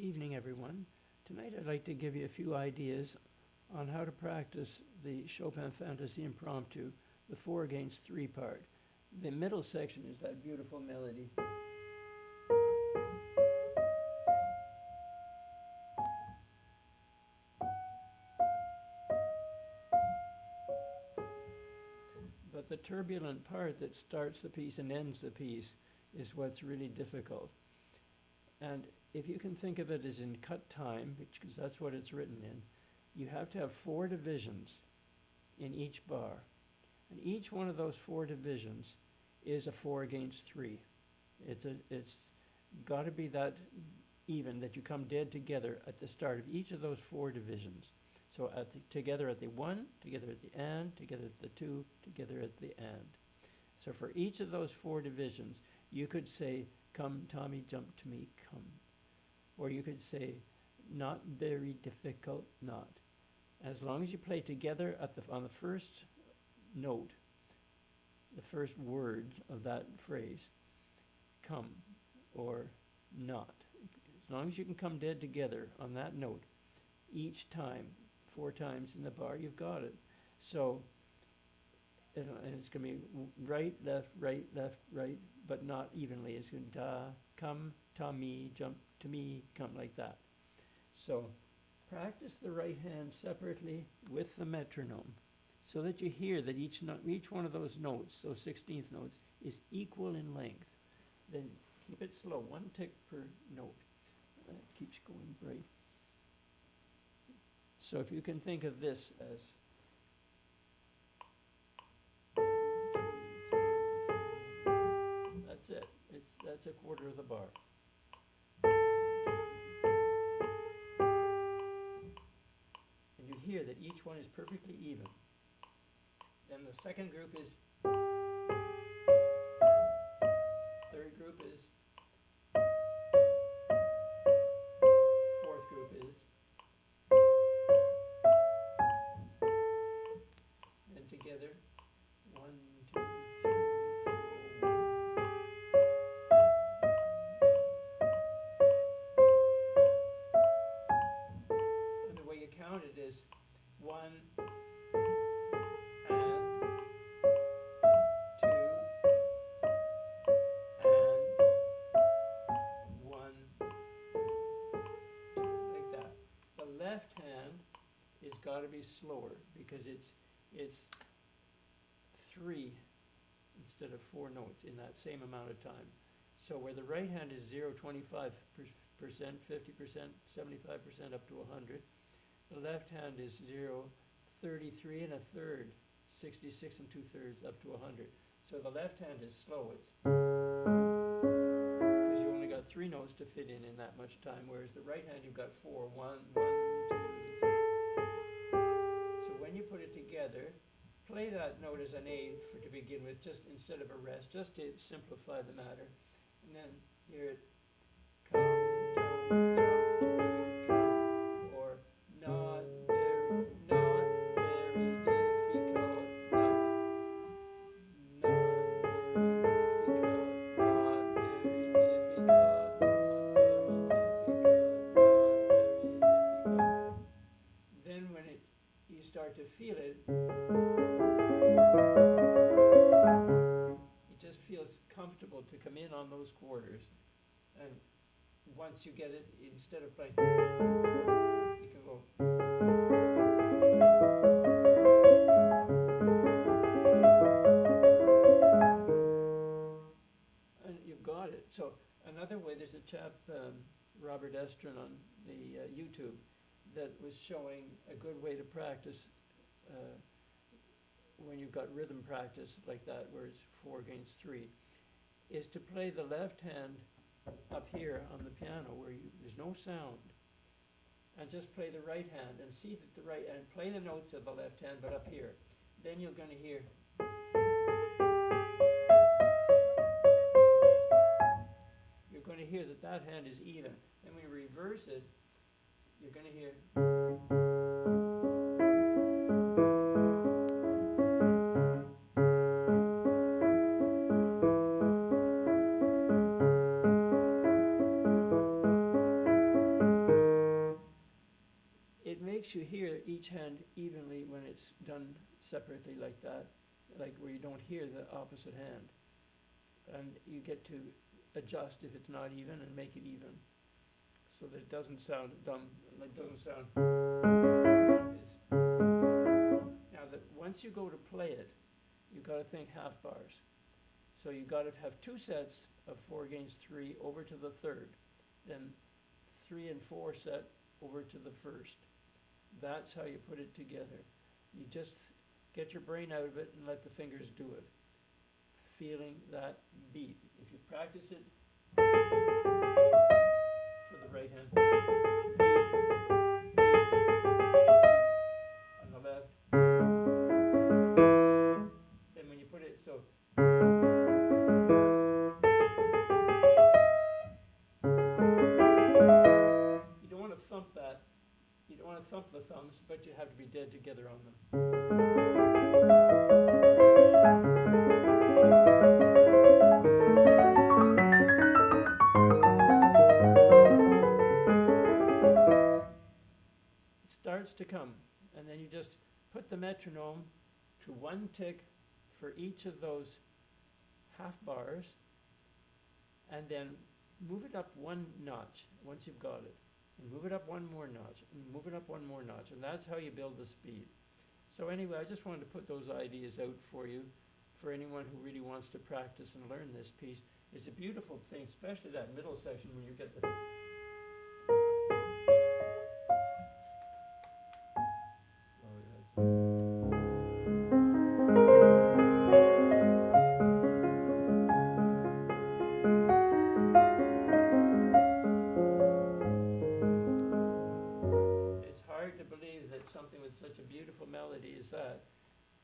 evening, everyone. Tonight I'd like to give you a few ideas on how to practice the Chopin Fantasie-Impromptu, the 4-3 part. The middle section is that beautiful melody. But the turbulent part that starts the piece and ends the piece is what's really difficult. And if you can think of it as in cut time, because that's what it's written in, you have to have 4 divisions in each bar. And each one of those 4 divisions is a 4-3. It's got to be that even that you come dead together at the start of each of those 4 divisions. So together at the 1, together at the and, together at the 2, together at the and. So for each of those 4 divisions, you could say, "Come, Tommy, jump to me, come." Or you could say, "Not very difficult, not." As long as you play together on the first note, the first word of that phrase, come or not. As long as you can come dead together on that note, each time, 4 times in the bar, you've got it. So, and it's going to be right, left, right, but not evenly. It's going to da, come, Tommy, jump to me, come like that. So, practice the right hand separately with the metronome so that you hear that each one of those notes, those 16th notes, is equal in length. Then keep it slow, 1 tick per note. It keeps going bright. So if you can think of this as that's it. That's a quarter of the bar. And you hear that each one is perfectly even. Then the second group is, third group is, fourth group is, and together, 1, 2, 3, 4. And the way you count it is 1, got to be slower because it's 3 instead of 4 notes in that same amount of time. So where the right hand is 0, 25%, 50%, 75% up to 100, the left hand is 0, 33 and a third, 66 and 2/3 up to 100. So the left hand is slow. It's because you only got 3 notes to fit in that much time, whereas the right hand you've got 4, 1, 1, 2, 3. When you put it together, play that note as an A to begin with, just instead of a rest, just to simplify the matter. And then hear it, come, jump, jump to me, come, or not very difficult, not very difficult, not very difficult, Then when you start to feel it, it just feels comfortable to come in on those quarters. And once you get it, instead of playing, you can go. And you've got it. So another way, there's a chap, Robert Estrin on the YouTube, that was showing a good way to practice when you've got rhythm practice like that, where it's 4-3, is to play the left hand up here on the piano where there's no sound, and just play the right hand and see that the right, and play the notes of the left hand but up here. Then you're going to hear, that hand is even. Then when you reverse it, you're going to hear. each hand evenly when it's done separately like that, like where you don't hear the opposite hand. And you get to adjust if it's not even and make it even, so that it doesn't sound dumb, like it doesn't sound like this. Now that once you go to play it, you've got to think half bars. So you've got to have 2 sets of 4 against 3 over to the third, then 3 and 4 set over to the first. That's how you put it together. You just get your brain out of it and let the fingers do it, feeling that beat. If you practice it for the right hand, on the left, then when you put it, so you don't want to thump that. You don't want to thump the thumbs, but you have to be dead together on them. It starts to come, and then you just put the metronome to 1 tick for each of those half bars, and then move it up 1 notch once you've got it. And move it up 1 more notch, and move it up 1 more notch, and that's how you build the speed. So anyway, I just wanted to put those ideas out for you, for anyone who really wants to practice and learn this piece. It's a beautiful thing, especially that middle section when you get the... Something with such a beautiful melody as that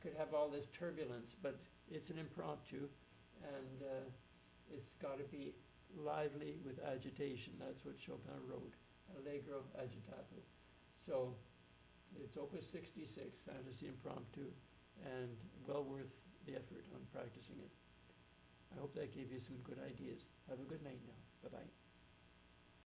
could have all this turbulence, but it's an impromptu, and it's got to be lively with agitation. That's what Chopin wrote, allegro agitato. So it's Opus 66, Fantasie-Impromptu, and well worth the effort on practicing it. I hope that gave you some good ideas. Have a good night now. Bye-bye.